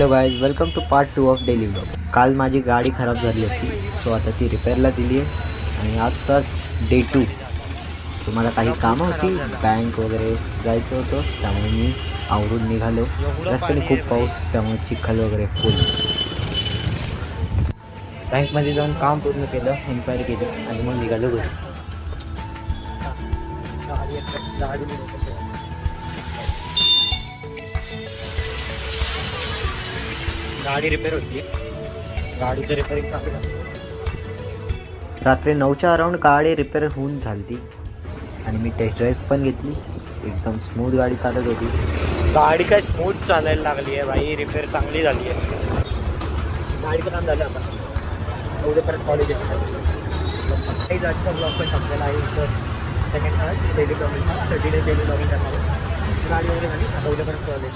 Hello guys, welcome to part 2 of daily vlog. काल माझी गाडी खराब झाली होती, सो आता ती रिपेअरला दिली आहे आणि आजचा डे 2. सो मला काही कामं होती, बँक वगैरे जायचं होतं, त्यामुळे मी आवरून निघालो. रस्त्याने खूप पाऊस, त्यामुळे चिखल वगैरे फुल. बँकमध्ये जाऊन काम पूर्ण केलं, इन्क्वायरी केली आणि मग निघालो घरी. गाडी रिपेअर होती. गाडीचं रिपेअरिंग चालू आहे. रात्री 9च्या अराउंड गाडी रिपेअर होऊन झाली आणि मी टेस्ट ड्राईव्ह पण घेतली. एकदम स्मूथ गाडी चालत होती. गाडी काय स्मूथ चालायला लागली आहे भाई. रिपेअर चांगली झाली आहे. गाडीचं काम झालं आता उद्यापर्यंत कॉलेज काही जागचा ब्लॉग पण संपलेला आहे. Second heart daily blogging 30 days daily blogging करणार आहे. गाडी वगैरे झाली आता उद्यापर्यंत कॉलेज.